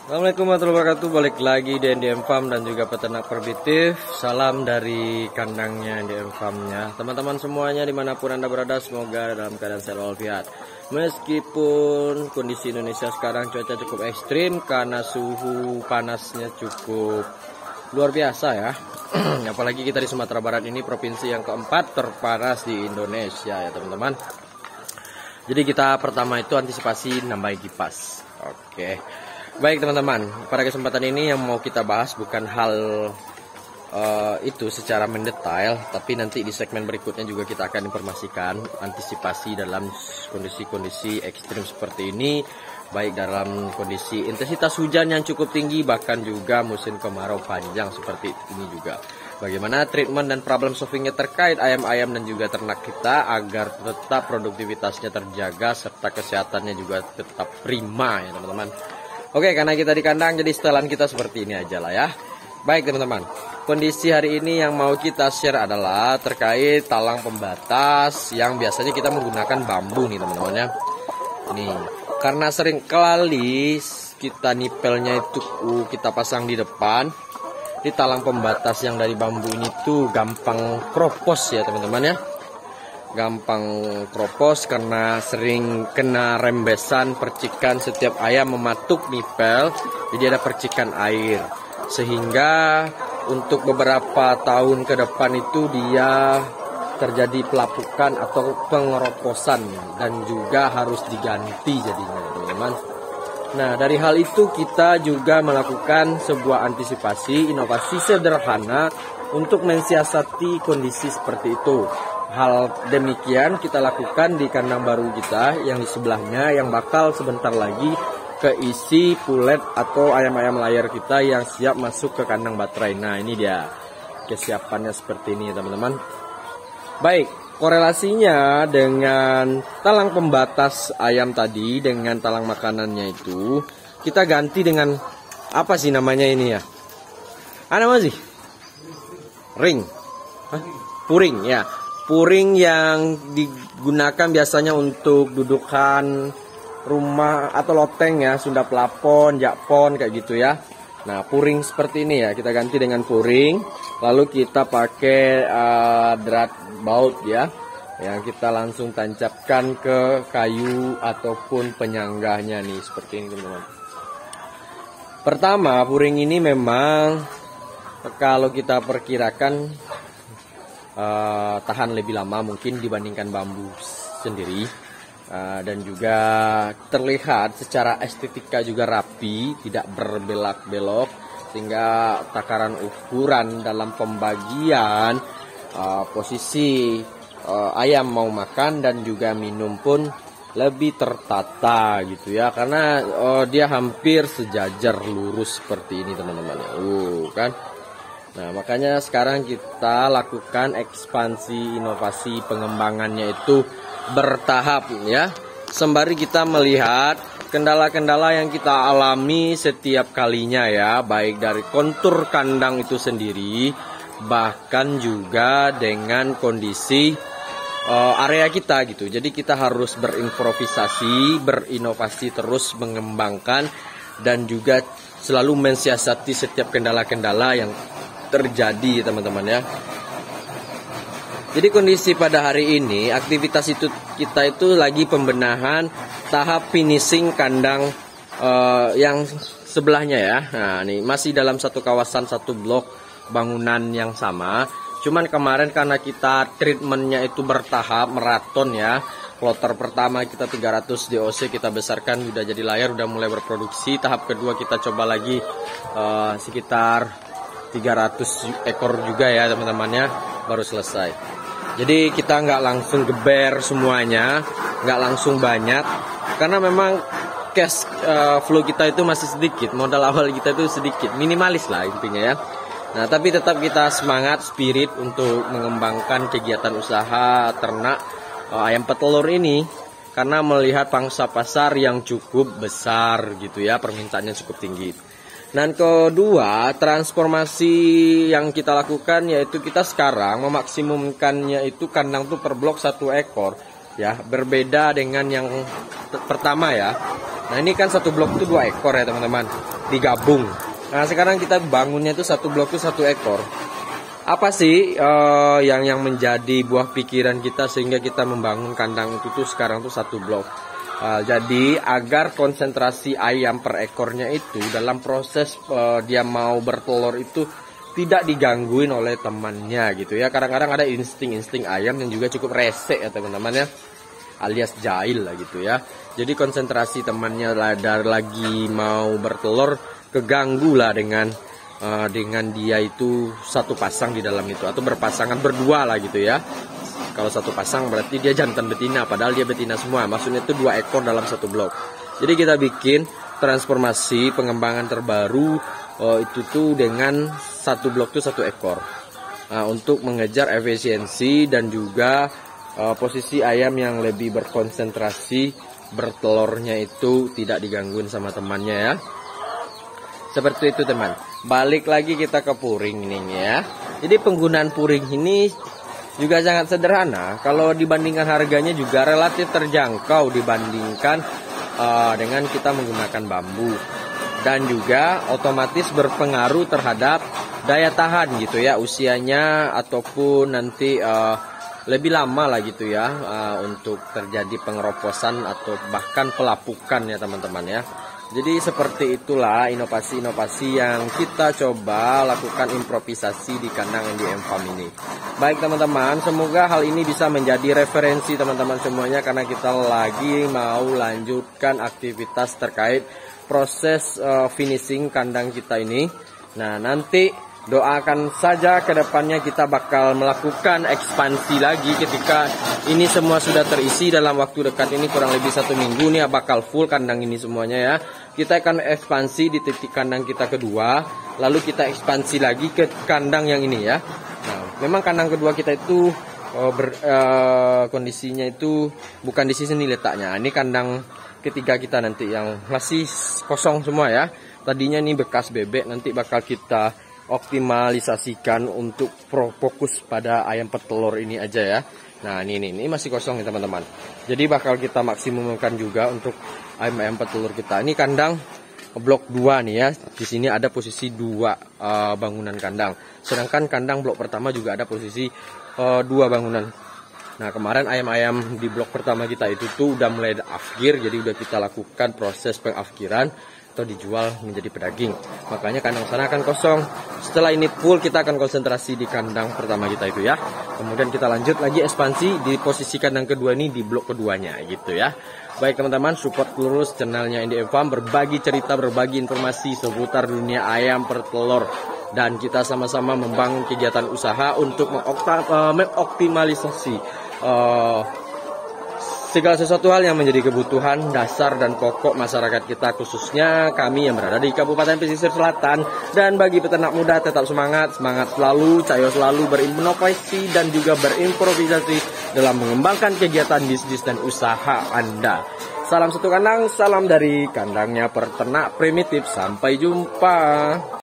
Assalamualaikum warahmatullahi wabarakatuh. Balik lagi di NDM Farm dan juga peternak perbitif. Salam dari kandangnya NDM Farmnya. Teman-teman semuanya dimanapun Anda berada, semoga dalam keadaan sehat walafiat. Meskipun kondisi Indonesia sekarang cuaca cukup ekstrim karena suhu panasnya cukup luar biasa ya. Apalagi kita di Sumatera Barat ini provinsi yang keempat terpanas di Indonesia ya teman-teman. Jadi kita pertama itu antisipasi nambahin kipas. Oke. Baik teman-teman, pada kesempatan ini yang mau kita bahas bukan hal itu secara mendetail, tapi nanti di segmen berikutnya juga kita akan informasikan antisipasi dalam kondisi-kondisi ekstrim seperti ini, baik dalam kondisi intensitas hujan yang cukup tinggi, bahkan juga musim kemarau panjang seperti ini juga. Bagaimana treatment dan problem solvingnya terkait ayam-ayam dan juga ternak kita agar tetap produktivitasnya terjaga serta kesehatannya juga tetap prima ya teman-teman. Oke, karena kita di kandang jadi setelan kita seperti ini aja lah ya. Baik teman-teman, kondisi hari ini yang mau kita share adalah terkait talang pembatas yang biasanya kita menggunakan bambu nih teman-teman ya. Nih, karena sering kali kita nipelnya itu kita pasang di depan, di talang pembatas yang dari bambu ini tuh gampang kropos ya teman-teman ya. Gampang kropos karena sering kena rembesan percikan setiap ayam mematuk nipel, jadi ada percikan air sehingga untuk beberapa tahun ke depan itu dia terjadi pelapukan atau pengeroposan dan juga harus diganti jadinya teman-teman. Nah dari hal itu kita juga melakukan sebuah antisipasi inovasi sederhana untuk mensiasati kondisi seperti itu. Hal demikian kita lakukan di kandang baru kita yang di sebelahnya yang bakal sebentar lagi keisi pulet atau ayam-ayam layar kita yang siap masuk ke kandang baterai. Nah ini dia kesiapannya seperti ini teman-teman. Baik, korelasinya dengan talang pembatas ayam tadi dengan talang makanannya itu kita ganti dengan apa sih namanya ini ya? Ada apa sih? Ring? Hah? Puring ya. Puring yang digunakan biasanya untuk dudukan rumah atau loteng ya, Sunda plafon, jakpon kayak gitu ya. Nah, puring seperti ini ya, kita ganti dengan puring. Lalu kita pakai drat baut ya, yang kita langsung tancapkan ke kayu ataupun penyanggahnya nih, seperti ini teman-teman. Pertama, puring ini memang kalau kita perkirakan tahan lebih lama mungkin dibandingkan bambu sendiri, dan juga terlihat secara estetika juga rapi, tidak berbelak-belok, sehingga takaran ukuran dalam pembagian posisi ayam mau makan dan juga minum pun lebih tertata gitu ya, karena dia hampir sejajar lurus seperti ini teman-teman ya. Kan. Nah, makanya sekarang kita lakukan ekspansi inovasi pengembangannya itu bertahap ya. Sembari kita melihat kendala-kendala yang kita alami setiap kalinya ya, baik dari kontur kandang itu sendiri, bahkan juga dengan kondisi area kita gitu. Jadi kita harus berimprovisasi, berinovasi terus mengembangkan dan juga selalu mensiasati setiap kendala-kendala yang terjadi teman-teman ya. Jadi kondisi pada hari ini aktivitas itu kita itu lagi pembenahan tahap finishing kandang yang sebelahnya ya. Nah ini masih dalam satu kawasan, satu blok bangunan yang sama. Cuman kemarin karena kita treatmentnya itu bertahap maraton ya. Kloter pertama kita 300 DOC kita besarkan udah jadi layar, udah mulai berproduksi. Tahap kedua kita coba lagi sekitar 300 ekor juga ya teman-temannya, baru selesai. Jadi kita nggak langsung geber semuanya, nggak langsung banyak, karena memang cash flow kita itu masih sedikit, modal awal kita itu sedikit, minimalis lah intinya ya. Nah tapi tetap kita semangat, spirit untuk mengembangkan kegiatan usaha ternak ayam petelur ini, karena melihat pangsa pasar yang cukup besar gitu ya, permintaannya cukup tinggi. Dan kedua, transformasi yang kita lakukan yaitu kita sekarang memaksimumkannya itu kandang tuh per blok 1 ekor ya, berbeda dengan yang pertama ya. Nah ini kan satu blok itu 2 ekor ya teman-teman, digabung. Nah sekarang kita bangunnya itu satu blok itu 1 ekor. Apa sih yang menjadi buah pikiran kita sehingga kita membangun kandang itu tuh sekarang tuh 1 blok? Jadi agar konsentrasi ayam per ekornya itu dalam proses dia mau bertelur itu tidak digangguin oleh temannya gitu ya. Kadang-kadang ada insting-insting ayam yang juga cukup resek ya teman-teman ya, alias jahil lah gitu ya. Jadi konsentrasi temannya lagi mau bertelur keganggu lah dengan dia itu satu pasang di dalam itu, atau berpasangan berdua lah gitu ya. Kalau satu pasang berarti dia jantan betina, padahal dia betina semua. Maksudnya itu 2 ekor dalam 1 blok. Jadi kita bikin transformasi pengembangan terbaru itu tuh dengan 1 blok tuh 1 ekor. Nah, untuk mengejar efisiensi dan juga posisi ayam yang lebih berkonsentrasi bertelurnya itu tidak digangguin sama temannya ya. Seperti itu teman. Balik lagi kita ke puring ini ya. Jadi penggunaan puring ini juga sangat sederhana. Kalau dibandingkan harganya juga relatif terjangkau dibandingkan dengan kita menggunakan bambu. Dan juga otomatis berpengaruh terhadap daya tahan gitu ya, usianya ataupun nanti lebih lama lah gitu ya untuk terjadi pengeroposan atau bahkan pelapukan ya teman-teman ya. Jadi seperti itulah inovasi-inovasi yang kita coba lakukan improvisasi di kandang NDM Farm ini. Baik teman-teman, semoga hal ini bisa menjadi referensi teman-teman semuanya, karena kita lagi mau lanjutkan aktivitas terkait proses finishing kandang kita ini. Nah nanti doakan saja ke depannya kita bakal melakukan ekspansi lagi ketika ini semua sudah terisi dalam waktu dekat ini, kurang lebih 1 minggu nih bakal full kandang ini semuanya ya. Kita akan ekspansi di titik kandang kita kedua, lalu kita ekspansi lagi ke kandang yang ini ya. Nah, memang kandang kedua kita itu kondisinya itu bukan di sini letaknya. Ini kandang ketiga kita nanti yang masih kosong semua ya. Tadinya ini bekas bebek, nanti bakal kita optimalisasikan untuk fokus pada ayam petelur ini aja ya. Nah ini masih kosong ya teman-teman. Jadi bakal kita maksimumkan juga untuk ayam petelur kita. Ini kandang blok 2 nih ya. Di sini ada posisi 2 bangunan kandang. Sedangkan kandang blok pertama juga ada posisi 2 bangunan. Nah kemarin ayam-ayam di blok pertama kita itu tuh udah mulai afgir, jadi udah kita lakukan proses pengafgiran atau dijual menjadi pedaging. Makanya kandang sana akan kosong. Setelah ini full kita akan konsentrasi di kandang pertama kita itu ya. Kemudian kita lanjut lagi ekspansi di posisi kandang kedua ini di blok keduanya gitu ya. Baik teman-teman, support terus channelnya NDM Farm, berbagi cerita, berbagi informasi seputar dunia ayam pertelur. Dan kita sama-sama membangun kegiatan usaha untuk mengoptimalisasi segala sesuatu hal yang menjadi kebutuhan dasar dan pokok masyarakat kita, khususnya kami yang berada di Kabupaten Pesisir Selatan. Dan bagi peternak muda, tetap semangat selalu, cayo selalu berinovasi dan juga berimprovisasi dalam mengembangkan kegiatan bisnis dan usaha Anda. Salam satu kandang, salam dari kandangnya peternak primitif. Sampai jumpa.